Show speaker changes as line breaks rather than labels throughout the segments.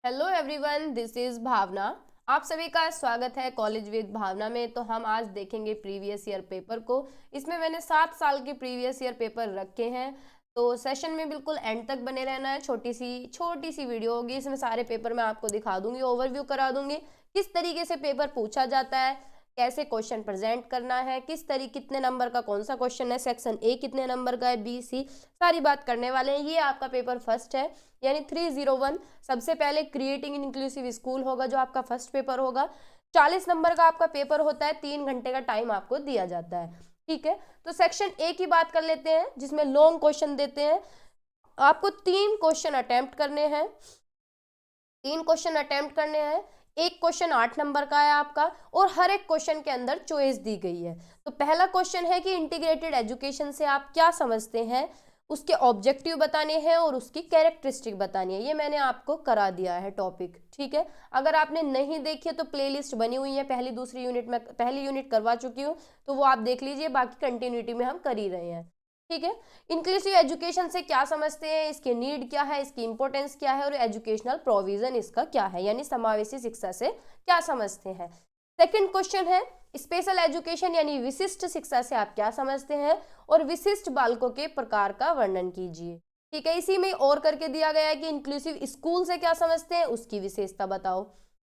Hello everyone, this is भावना। आप सभी का स्वागत है कॉलेज विद भावना में। तो हम आज देखेंगे प्रीवियस ईयर पेपर को। इसमें मैंने 7 साल के प्रीवियस ईयर पेपर रखे हैं, तो सेशन में बिल्कुल एंड तक बने रहना है। छोटी सी वीडियो होगी, इसमें सारे पेपर मैं आपको दिखा दूंगी, ओवरव्यू करा दूंगी किस तरीके से पेपर पूछा जाता है, कैसे क्वेश्चन प्रेजेंट करना है, कितने नंबर का कौन सा क्वेश्चन है, सेक्शन ए कितने नंबर का है, बी सी, सारी बात करने वाले हैं। ये आपका पेपर फर्स्ट है, यानी 301। सबसे पहले क्रिएटिंग इंक्लूसिव स्कूल होगा, जो आपका फर्स्ट पेपर होगा। 40 नंबर का आपका पेपर होता है, 3 घंटे का टाइम आपको दिया जाता है। ठीक है, तो सेक्शन ए की बात कर लेते हैं, जिसमें लॉन्ग क्वेश्चन देते हैं। आपको 3 क्वेश्चन अटेम्प्ट करने हैं। 3 क्वेश्चन अटेम्प्ट करने हैं। एक क्वेश्चन 8 नंबर का है आपका, और हर एक क्वेश्चन के अंदर चॉइस दी गई है। तो पहला क्वेश्चन है कि इंटीग्रेटेड एजुकेशन से आप क्या समझते हैं, उसके ऑब्जेक्टिव बताने हैं और उसकी कैरेक्टरिस्टिक बतानी है। ये मैंने आपको करा दिया है टॉपिक। ठीक है, अगर आपने नहीं देखी है तो प्लेलिस्ट बनी हुई है, पहली दूसरी यूनिट में, पहली यूनिट करवा चुकी हूँ, तो वो आप देख लीजिए। बाकी कंटिन्यूटी में हम कर ही रहे हैं। ठीक है, इंक्लूसिव एजुकेशन से क्या समझते हैं, इसकी नीड क्या है, इसकी इंपॉर्टेंस क्या है, और एजुकेशनल प्रोविजन इसका क्या है, यानी समावेशी शिक्षा से क्या समझते हैं। सेकंड क्वेश्चन है स्पेशल एजुकेशन यानी विशिष्ट शिक्षा से आप क्या समझते हैं, और विशिष्ट बालकों के प्रकार का वर्णन कीजिए। ठीक है, इसी में और करके दिया गया है कि इंक्लूसिव स्कूल से क्या समझते हैं, उसकी विशेषता बताओ।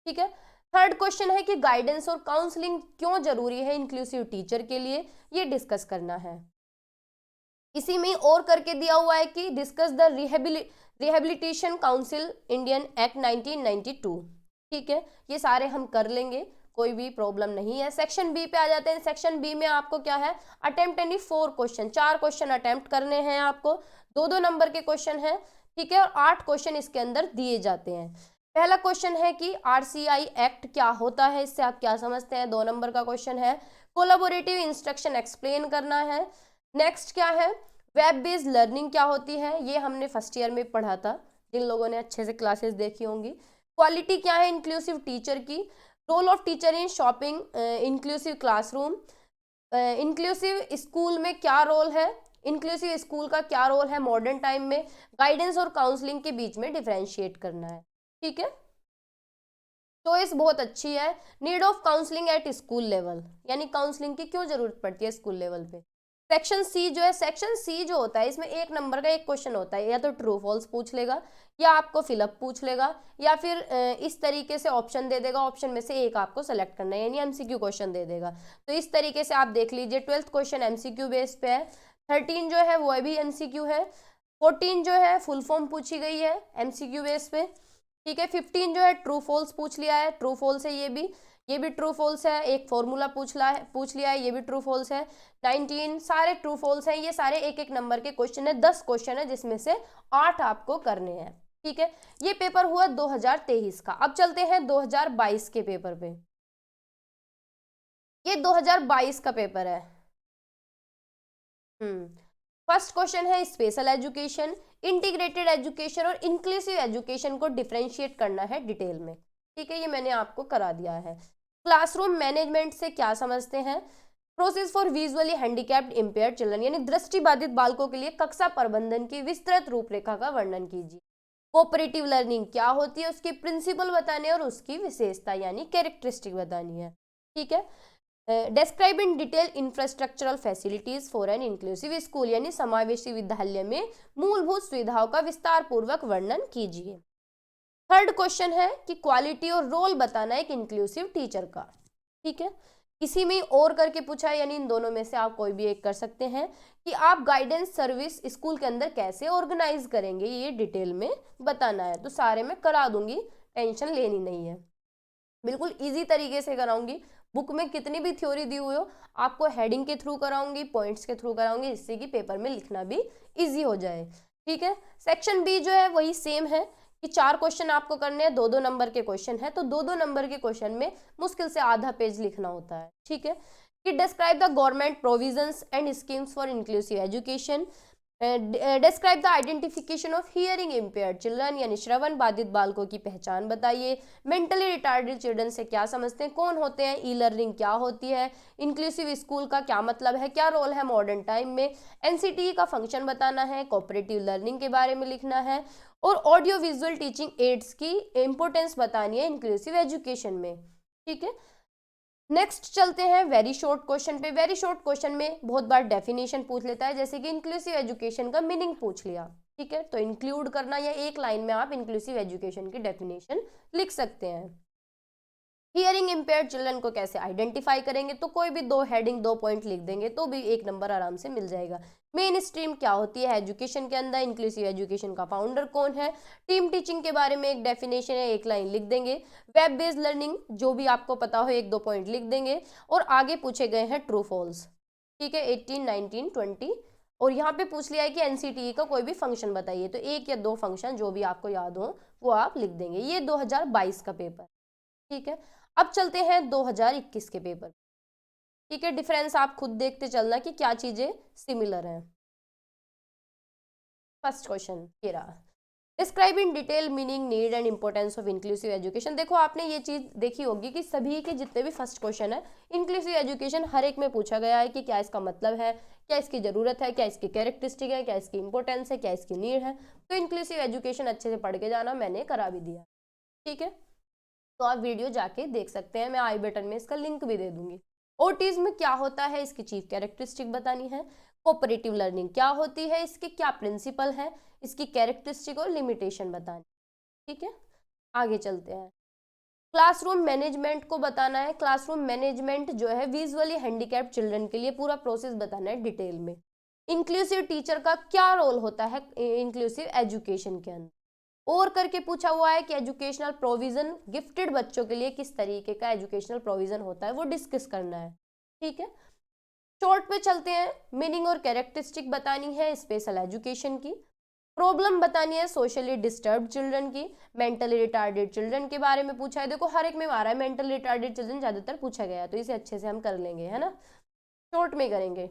ठीक है, थर्ड क्वेश्चन है कि गाइडेंस और काउंसलिंग क्यों जरूरी है इंक्लूसिव टीचर के लिए, ये डिस्कस करना है। इसी में और करके दिया हुआ है कि discuss the rehabilitation council Indian act 1992। ठीक है, ये सारे हम कर लेंगे, कोई भी प्रॉब्लम नहीं है। सेक्शन बी पे आ जाते हैं। सेक्शन बी में आपको क्या है, attempt any 4 question, 4 question attempt करने हैं आपको। 2-2 नंबर के क्वेश्चन है। ठीक है, और 8 क्वेश्चन इसके अंदर दिए जाते हैं। पहला क्वेश्चन है कि आरसीआई एक्ट क्या होता है, इससे आप क्या समझते हैं, 2 नंबर का क्वेश्चन है। कोलैबोरेटिव इंस्ट्रक्शन एक्सप्लेन करना है। नेक्स्ट क्या है, वेब बेस्ड लर्निंग क्या होती है, ये हमने फर्स्ट ईयर में पढ़ा था, जिन लोगों ने अच्छे से क्लासेस देखी होंगी। क्वालिटी क्या है इंक्लूसिव टीचर की। Role of teacher in shopping inclusive classroom. Inclusive school में क्या रोल है, इंक्लूसिव स्कूल का क्या रोल है मॉडर्न टाइम में। गाइडेंस और काउंसलिंग के बीच में डिफरेंशिएट करना है। ठीक है, चॉइस बहुत अच्छी है। Need of counselling eight school level, यानी काउंसलिंग की क्यों जरूरत पड़ती है स्कूल लेवल पे। सेक्शन सी जो है, सेक्शन सी जो होता है, इसमें 1 नंबर का एक क्वेश्चन होता है, या तो ट्रू फॉल्स पूछ लेगा, या आपको फिलअप पूछ लेगा, या फिर इस तरीके से ऑप्शन दे देगा, ऑप्शन में से एक आपको सेलेक्ट करना है, यानी एमसीक्यू क्वेश्चन दे देगा। तो इस तरीके से आप देख लीजिए, 12th क्वेश्चन एमसीक्यू बेस पे है। 13 जो है वो भी एमसीक्यू है। 14 जो है फुल फॉर्म पूछी गई है एमसीक्यू बेस पे। ठीक है, 15 जो है ट्रू फॉल्स पूछ लिया है, ट्रू फॉल्स है ये भी ट्रू फॉल्स है। एक फॉर्मूला पूछ लिया है, ये भी ट्रू फॉल्स है। 19 सारे ट्रू फॉल्स हैं, ये सारे 1-1 नंबर के क्वेश्चन है। 10 क्वेश्चन है, जिसमें से 8 आपको करने हैं। ठीक है, ये पेपर हुआ 2023 का। अब चलते हैं 2022 के पेपर पे। ये 2022 का पेपर है। फर्स्ट क्वेश्चन है स्पेशल एजुकेशन, इंटीग्रेटेड एजुकेशन और इंक्लूसिव एजुकेशन को डिफरेंशिएट करना है डिटेल में। ठीक है, ये मैंने आपको करा दिया है। क्लासरूम मैनेजमेंट से क्या समझते हैं। Process for visually handicapped impaired children, यानी दृष्टिबाधित बालकों के लिए कक्षा प्रबंधन की विस्तृत रूपरेखा का वर्णन कीजिए। कोऑपरेटिव लर्निंग क्या होती है, उसके प्रिंसिपल बताने और उसकी विशेषता यानी कैरेक्टरिस्टिक बतानी है। ठीक है, describe in detail infrastructural facilities for an inclusive school, यानी समावेशी विद्यालय में मूलभूत सुविधाओं का विस्तार पूर्वक वर्णन कीजिए। थर्ड क्वेश्चन है कि क्वालिटी और रोल बताना है एक इंक्लूसिव टीचर का। ठीक है, इसी में और करके पूछा है, यानी इन दोनों में से आप कोई भी एक कर सकते हैं कि आप गाइडेंस सर्विस स्कूल के अंदर कैसे ऑर्गेनाइज करेंगे, ये डिटेल में बताना है। तो सारे मैं करा दूंगी, टेंशन लेनी नहीं है, बिल्कुल इजी तरीके से कराऊंगी। बुक में कितनी भी थ्योरी दी हुई हो, आपको हेडिंग के थ्रू कराऊंगी, पॉइंट्स के थ्रू कराऊंगी, जिससे कि पेपर में लिखना भी इजी हो जाए। ठीक है, सेक्शन बी जो है वही सेम है कि 4 क्वेश्चन आपको करने हैं, 2-2 नंबर के क्वेश्चन है। तो 2-2 नंबर के क्वेश्चन में मुश्किल से आधा पेज लिखना होता है। ठीक है, कि describe the government provisions and schemes for inclusive education. Describe the identification of hearing impaired children, यानी श्रवण बाधित बालकों की पहचान बताइए। मेंटली रिटार्डेड चिल्ड्रन से क्या समझते हैं, कौन होते हैं, ई लर्निंग क्या होती है, इंक्लूसिव स्कूल का क्या मतलब है, क्या रोल है मॉडर्न टाइम में, एनसीटी का फंक्शन बताना है, कोऑपरेटिव लर्निंग के बारे में लिखना है, और ऑडियो विजुअल टीचिंग एड्स की इंपॉर्टेंस बतानी है इंक्लूसिव एजुकेशन में। ठीक है, नेक्स्ट चलते हैं वेरी शॉर्ट क्वेश्चन पे। वेरी शॉर्ट क्वेश्चन में बहुत बार डेफिनेशन पूछ लेता है, जैसे कि इंक्लूसिव एजुकेशन का मीनिंग पूछ लिया। ठीक है, तो इंक्लूड करना, या एक लाइन में आप इंक्लूसिव एजुकेशन की डेफिनेशन लिख सकते हैं। हियरिंग इम्पेयर्ड चिल्ड्रन को कैसे आइडेंटिफाई करेंगे, तो कोई भी 2 हेडिंग 2 पॉइंट लिख देंगे तो भी 1 नंबर आराम से मिल जाएगा। मेन स्ट्रीम क्या होती है एजुकेशन के अंदर, इंक्लूसिव एजुकेशन का फाउंडर कौन है, टीम टीचिंग के बारे में एक डेफिनेशन है, 1 लाइन लिख देंगे। वेब बेस्ड लर्निंग जो भी आपको पता हो 1-2 पॉइंट लिख देंगे, और आगे पूछे गए हैं ट्रू फॉल्स। ठीक है, 18, 19, 20, और यहाँ पे पूछ लिया है कि एनसीटीई का कोई भी फंक्शन बताइए, तो 1 या 2 फंक्शन जो भी आपको याद हो वो आप लिख देंगे। ये 2022 का पेपर। ठीक है, अब चलते हैं 2021 के पेपर। ठीक है, डिफरेंस आप खुद देखते चलना कि क्या चीजें सिमिलर हैं। फर्स्ट क्वेश्चन ये रहा, describe in detail meaning, need and importance of inclusive education. देखो आपने ये चीज देखी होगी कि सभी के जितने भी फर्स्ट क्वेश्चन है इंक्लूसिव एजुकेशन हर एक में पूछा गया है कि क्या इसका मतलब है, क्या इसकी जरूरत है, क्या इसकी कैरेक्टरिस्टिक है, क्या इसकी इंपॉर्टेंस है, क्या इसकी नीड है। तो इंक्लूसिव एजुकेशन अच्छे से पढ़ के जाना, मैंने करा भी दिया। ठीक है, तो आप वीडियो जाके देख सकते हैं, मैं आई बटन में इसका लिंक भी दे दूंगी। ऑटिज्म क्या होता है, इसकी चीफ कैरेक्टरिस्टिक बतानी है। कोऑपरेटिव लर्निंग क्या होती है, इसके क्या प्रिंसिपल है, इसकी कैरेक्टरिस्टिक और लिमिटेशन बतानी। ठीक है, आगे चलते हैं। क्लासरूम मैनेजमेंट को बताना है। क्लासरूम मैनेजमेंट जो है विजुअली हैंडीकैप्ड चिल्ड्रन के लिए पूरा प्रोसेस बताना है डिटेल में। इंक्लूसिव टीचर का क्या रोल होता है इंक्लूसिव एजुकेशन के अंदर, और करके पूछा हुआ है कि एजुकेशनल प्रोविजन गिफ्टेड बच्चों के लिए किस तरीके का एजुकेशनल प्रोविजन होता है वो डिस्कस करना है। ठीक है, शॉर्ट पे चलते हैं। मीनिंग और कैरेक्टरिस्टिक बतानी है स्पेशल एजुकेशन की। प्रॉब्लम बतानी है सोशली डिस्टर्ब चिल्ड्रन की। मेंटली रिटार्डेड चिल्ड्रन के बारे में पूछा है, देखो हर एक में आ रहा है, मेंटली रिटार्डेड चिल्ड्रन ज्यादातर पूछा गया है, तो इसे अच्छे से हम कर लेंगे, है ना, शॉर्ट में करेंगे।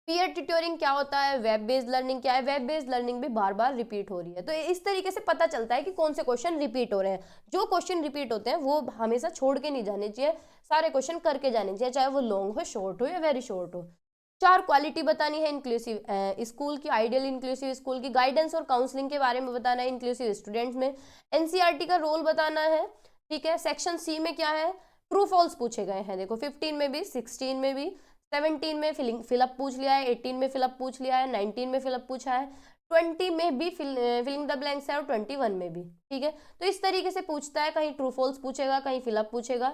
पीयर ट्यूटरिंग क्या होता है, वेब बेस्ड लर्निंग क्या है, वेब बेस्ड लर्निंग भी बार बार रिपीट हो रही है, तो इस तरीके से पता चलता है कि कौन से क्वेश्चन रिपीट हो रहे हैं। जो क्वेश्चन रिपीट होते हैं वो हमेशा छोड़ के नहीं जाने चाहिए, सारे क्वेश्चन करके जाने चाहिए, चाहे वो लॉन्ग हो, शॉर्ट हो या वेरी शॉर्ट हो। 4 क्वालिटी बतानी है इंक्लूसिव स्कूल की, आइडियल इंक्लूसिव स्कूल की। गाइडेंस और काउंसलिंग के बारे में बताना है इंक्लूसिव स्टूडेंट्स में। एनसीईआरटी का रोल बताना है। ठीक है, सेक्शन सी में क्या है, ट्रू फॉल्स पूछे गए हैं, देखो 15 में भी, 16 में भी, 17 में फिलअप पूछ लिया है, 18 में फिलअप पूछ लिया है, 19 में फिलअप पूछा है, 20 में भी फिलिंग द ब्लैंक्स है, और 21 में भी। ठीक है, तो इस तरीके से पूछता है, कहीं ट्रू फॉल्स पूछेगा, कहीं फिलअप पूछेगा,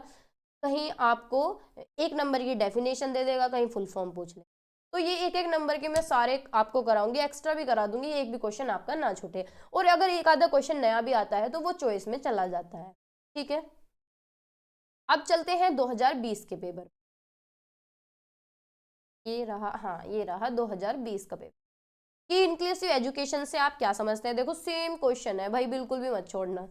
कहीं आपको 1 नंबर की डेफिनेशन दे देगा, कहीं फुल फॉर्म पूछ ले। तो ये 1-1 नंबर के मैं सारे आपको कराऊंगी, एक्स्ट्रा भी करा दूंगी, एक भी क्वेश्चन आपका ना छूटे, और अगर एक आधा क्वेश्चन नया भी आता है तो वो चॉइस में चला जाता है। ठीक है, अब चलते हैं 2020 के पेपर। ये रहा, हाँ ये रहा 2020 का पेपर कि इंक्लूसिव एजुकेशन से आप क्या समझते हैं। देखो सेम क्वेश्चन है भाई, बिल्कुल भी मत छोड़ना।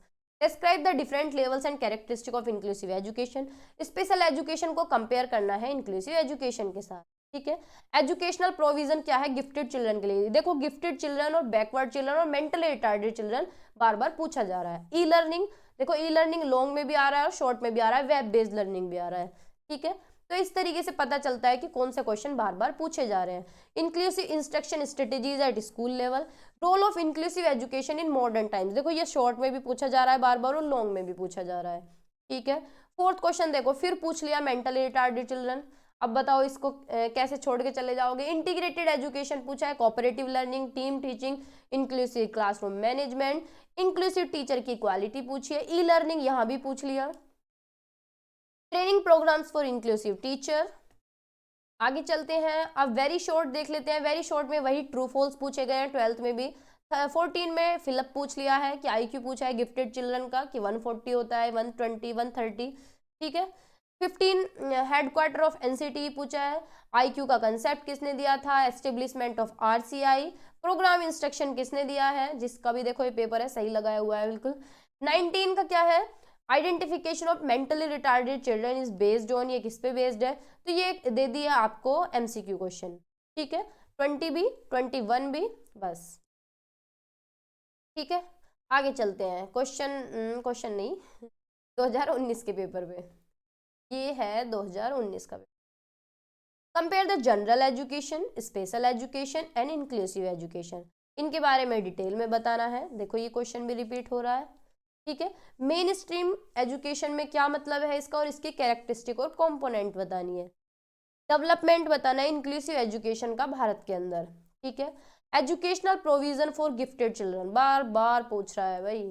Describe the different levels and characteristic of inclusive education. Special education को कंपेयर करना है इंक्लूसिव एजुकेशन के साथ। ठीक है, एजुकेशनल प्रोविजन क्या है गिफ्टेड चिल्ड्रन के लिए, देखो गिफ्टेड चिल्ड्रन और बैकवर्ड चिल्ड्रन और मेंटली रिटार्डेड चिल्ड्रन बार बार पूछा जा रहा है। ई लर्निंग, देखो ई लर्निंग लॉन्ग में भी आ रहा है और शॉर्ट में भी आ रहा है, वेब बेस्ड लर्निंग भी आ रहा है। ठीक है, तो इस तरीके से पता चलता है कि कौन से क्वेश्चन बार बार पूछे जा रहे हैं। Inclusive instruction strategies at school level. Role of inclusive education in modern times, देखो ये शॉर्ट में भी पूछा जा रहा है बार बार और लॉन्ग में भी पूछा जा रहा है। ठीक है, फोर्थ क्वेश्चन देखो फिर पूछ लिया मेंटली रिटार्डेड चिल्ड्रन, अब बताओ इसको कैसे छोड़ के चले जाओगे। इंटीग्रेटेड एजुकेशन पूछा है, cooperative learning, team teaching, inclusive classroom management, inclusive teacher की क्वालिटी पूछी है, ई लर्निंग यहाँ भी पूछ लिया, training programmes for inclusive teacher. आगे चलते हैं, अब वेरी शॉर्ट देख लेते हैं। वेरी शॉर्ट में वही ट्रू फॉल्स पूछे गए हैं 12th में भी। 14 में फिलअप पूछ लिया है कि आईक्यू पूछा है गिफ्टेड चिल्ड्रन का कि 140 होता है, 120, 130। ठीक है, 15 हेडक्वार्टर ऑफ एनसीटी पूछा है, आईक्यू का कंसेप्ट किसने दिया था, establishment of RCI, programme instruction किसने दिया है, जिसका भी देखो ये पेपर है सही लगाया हुआ है बिल्कुल। 19 का क्या है, identification of mentally retarded children is based on, ये किस पे बेस्ड है, तो ये दे दिया आपको एमसीक्यू क्वेश्चन। ठीक है, 20 भी, 21 भी, बस। ठीक है, आगे चलते हैं। क्वेश्चन नहीं 2019 के पेपर पे, ये है 2019 का paper. Compare the general education, special education and inclusive education, इनके बारे में डिटेल में बताना है। देखो ये क्वेश्चन भी रिपीट हो रहा है। ठीक है, मेन स्ट्रीम एजुकेशन में क्या मतलब है इसका और इसकी कैरेक्टरिस्टिक और कंपोनेंट बतानी है। डेवलपमेंट बताना है इंक्लूसिव एजुकेशन का भारत के अंदर। ठीक है, educational provision for gifted children, बार बार पूछ रहा है भाई,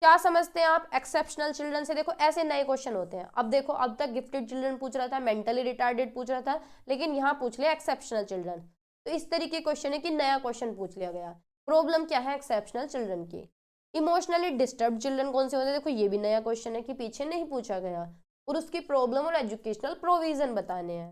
क्या समझते हैं आप एक्सेप्शनल चिल्ड्रन से। देखो ऐसे नए क्वेश्चन होते हैं। अब देखो, अब तक गिफ्टेड चिल्ड्रन पूछ रहा था, मेंटली रिटार्डेड पूछ रहा था, लेकिन यहाँ पूछ लिया एक्सेप्शनल चिल्ड्रन। तो इस तरीके क्वेश्चन है कि नया क्वेश्चन पूछ लिया गया। प्रॉब्लम क्या है एक्सेप्शनल चिल्ड्रन की। इमोशनली डिस्टर्ब चिल्ड्रन कौन से होते हैं, देखो ये भी नया क्वेश्चन है कि पीछे नहीं पूछा गया, और उसकी प्रॉब्लम और एजुकेशनल प्रोविजन बताने हैं।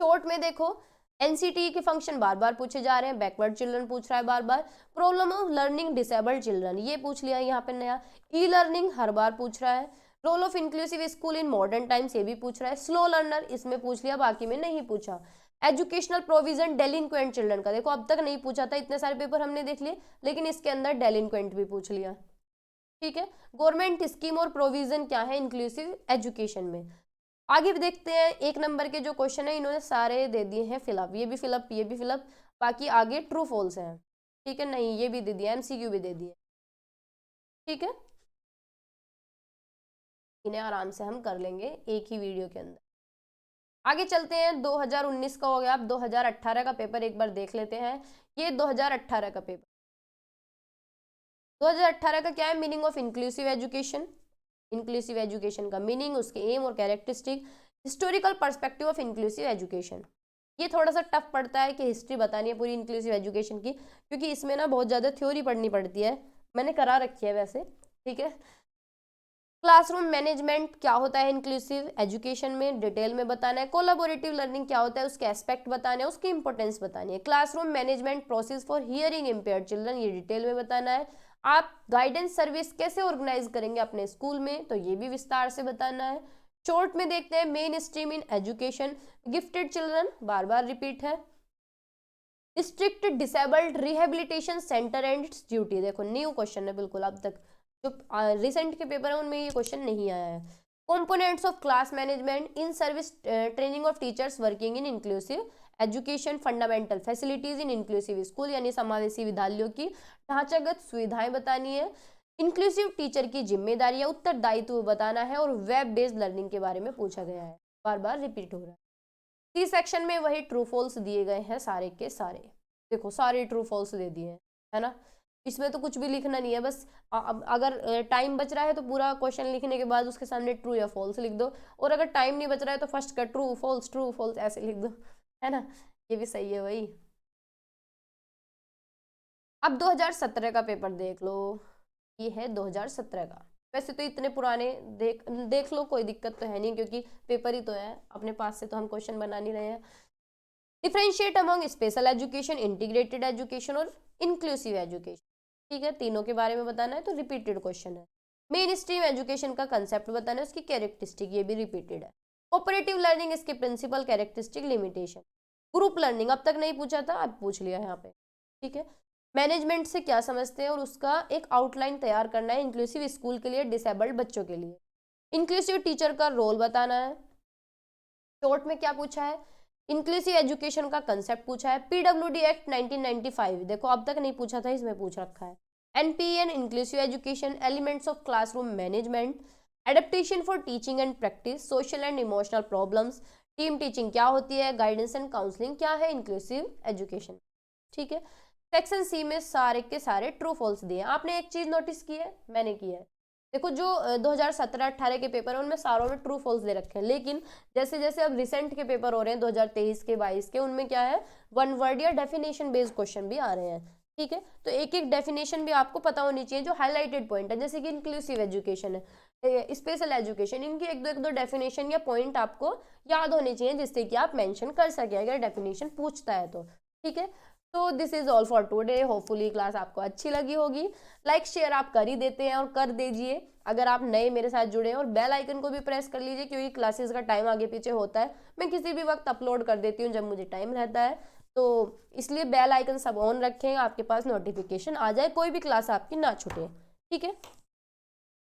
शॉर्ट में देखो, एनसीटी के फंक्शन बार बार पूछे जा रहे हैं। बैकवर्ड चिल्ड्रन पूछ रहा है बार बार। Problem of learning disabled children, ये पूछ लिया यहाँ पे नया। ई लर्निंग हर बार पूछ रहा है। Role of inclusive school in modern times, ये भी पूछ रहा है। स्लो लर्नर इसमें पूछ लिया, बाकी में नहीं पूछा। एजुकेशनल प्रोविजन डेलिंक्वेंट चिल्ड्रन का, देखो अब तक नहीं पूछा था, इतने सारे पेपर हमने देख लिए, लेकिन इसके अंदर डेलिंक्वेंट भी पूछ लिया। ठीक है, गवर्नमेंट स्कीम और प्रोविजन क्या है इंक्लूसिव एजुकेशन में। आगे भी देखते हैं, एक नंबर के जो क्वेश्चन है इन्होंने सारे दे दिए हैं फिलअप, ये भी फिलअप, ये भी फिलअप, बाकी आगे ट्रू फॉल्स है। ठीक है, नहीं ये भी दे दिया, एमसीक्यू भी दे दिए। ठीक है, इन्हें आराम से हम कर लेंगे एक ही वीडियो के अंदर। आगे चलते हैं, 2019 का हो गया, अब 2018 का पेपर एक बार देख लेते हैं। ये 2018 का पेपर, 2018 का क्या है, meaning of inclusive education. Inclusive education का मीनिंग, उसके एम और characteristic, historical perspective of inclusive education. ये थोड़ा सा टफ पड़ता है कि हिस्ट्री बतानी है पूरी इंक्लूसिव एजुकेशन की, क्योंकि इसमें ना बहुत ज़्यादा थ्योरी पढ़नी पड़ती है, मैंने करा रखी है वैसे। ठीक है, क्लासरूम मैनेजमेंट क्या होता है इंक्लूसिव एजुकेशन में, डिटेल में बताना है। कोलैबोरेटिव लर्निंग क्या होता है, उसके एस्पेक्ट बताने हैं, उसकी इंपॉर्टेंस बतानी है। Classroom management process for hearing impaired children, ये डिटेल में बताना है। आप गाइडेंस सर्विस कैसे ऑर्गेनाइज करेंगे अपने स्कूल में, तो ये भी विस्तार से बताना है। शॉर्ट में देखते हैं, mainstream in education gifted children, बार बार रिपीट है। Strict disabled rehabilitation centre and its duty, देखो न्यू क्वेश्चन है बिल्कुल, अब तक जो रिसेंट के पेपर है उनमें ये क्वेश्चन नहीं आया है। Components of class management in service training of teachers working in inclusive education, fundamental facilities in inclusive school, यानी समावेशी विद्यालयों की ढांचागत सुविधाएं बतानी है। इंक्लूसिव टीचर की जिम्मेदारियां, उत्तरदायित्व बताना है, और वेब बेस्ड लर्निंग के बारे में पूछा गया है, बार बार रिपीट हो रहा है। सी सेक्शन में वही ट्रू फॉल्स दिए गए हैं सारे के सारे, देखो सारे ट्रू फॉल्स दे दिए हैं, है ना। इसमें तो कुछ भी लिखना नहीं है, बस अगर टाइम बच रहा है तो पूरा क्वेश्चन लिखने के बाद उसके सामने ट्रू या फॉल्स लिख दो, और अगर टाइम नहीं बच रहा है तो फर्स्ट का ट्रू फॉल्स ऐसे लिख दो, है ना, ये भी सही है भाई। अब 2017 का पेपर देख लो, ये है 2017 का। वैसे तो इतने पुराने देख लो, कोई दिक्कत तो है नहीं, क्योंकि पेपर ही तो है अपने पास से, तो हम क्वेश्चन बना नहीं रहे हैं। Differentiate among special education, integrated education और इंक्लूसिव एजुकेशन। ठीक है, तीनों के बारे में बताना है, तो रिपीटेड क्वेश्चन है। मेन स्ट्रीम एजुकेशन का कंसेप्ट बताना है, उसकी कैरेक्टरिस्टिक, ये भी रिपीटेड है। ऑपरेटिव लर्निंग, इसके principle, characteristic, limitation. Group learning अब तक नहीं पूछा था, अब पूछ लिया यहाँ पे। ठीक है, मैनेजमेंट से क्या समझते हैं और उसका एक आउटलाइन तैयार करना है इंक्लूसिव स्कूल के लिए, डिसेबल्ड बच्चों के लिए। इंक्लूसिव टीचर का रोल बताना है। शॉर्ट में क्या पूछा है, इंक्लूसिव एजुकेशन का कंसेप्ट पूछा है। पीडब्ल्यूडी एक्ट 1995, देखो अब तक नहीं पूछा था, इसमें पूछ रखा है। NPN inclusive education, elements of classroom management, adaptation for teaching and practice, social and emotional problems, team teaching क्या होती है, गाइडेंस एंड काउंसलिंग क्या है इंक्लूसिव एजुकेशन। ठीक है, सेक्शन सी में सारे के सारे ट्रू फॉल्स दिए। आपने एक चीज नोटिस की है, मैंने की है, देखो जो 2017-18 के पेपर है उनमें सारों में ट्रू फॉल्स दे रखे हैं, लेकिन जैसे जैसे अब रिसेंट के पेपर हो रहे हैं 2023 के 22 के, उनमें क्या है, वन वर्ड या डेफिनेशन बेस्ड क्वेश्चन भी आ रहे हैं। ठीक है, तो एक एक डेफिनेशन भी आपको पता होनी चाहिए, जो हाईलाइटेड पॉइंट है, जैसे कि इंक्लूसिव एजुकेशन है, स्पेशल एजुकेशन, इनकी एक दो डेफिनेशन या पॉइंट आपको याद होने चाहिए, जिससे कि आप मेंशन कर सके अगर डेफिनेशन पूछता है तो। ठीक है, तो this is all for today. Hopefully class आपको अच्छी लगी होगी। लाइक शेयर आप कर ही देते हैं और कर दीजिए अगर आप नए मेरे साथ जुड़े हैं, और बेल आइकन को भी प्रेस कर लीजिए क्योंकि क्लासेस का टाइम आगे पीछे होता है। मैं किसी भी वक्त अपलोड कर देती हूँ जब मुझे टाइम रहता है, तो इसलिए बेल आइकन सब ऑन रखें, आपके पास नोटिफिकेशन आ जाए, कोई भी क्लास आपकी ना छूटे। ठीक है,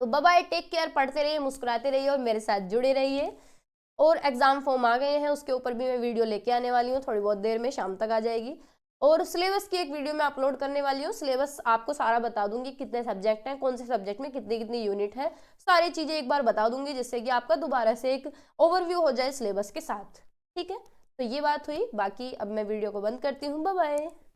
तो बाय बाय, टेक केयर, पढ़ते रहिए, मुस्कुराते रहिए और मेरे साथ जुड़े रहिए। और एग्जाम फॉर्म आ गए हैं, उसके ऊपर भी मैं वीडियो लेके आने वाली हूँ, थोड़ी बहुत देर में, शाम तक आ जाएगी। और सिलेबस की एक वीडियो मैं अपलोड करने वाली हूँ। सिलेबस आपको सारा बता दूंगी, कितने सब्जेक्ट हैं, कौन से सब्जेक्ट में कितनी कितनी यूनिट है, सारी चीजें एक बार बता दूंगी, जिससे कि आपका दोबारा से एक ओवरव्यू हो जाए सिलेबस के साथ। ठीक है, तो ये बात हुई, बाकी अब मैं वीडियो को बंद करती हूँ। Bye bye.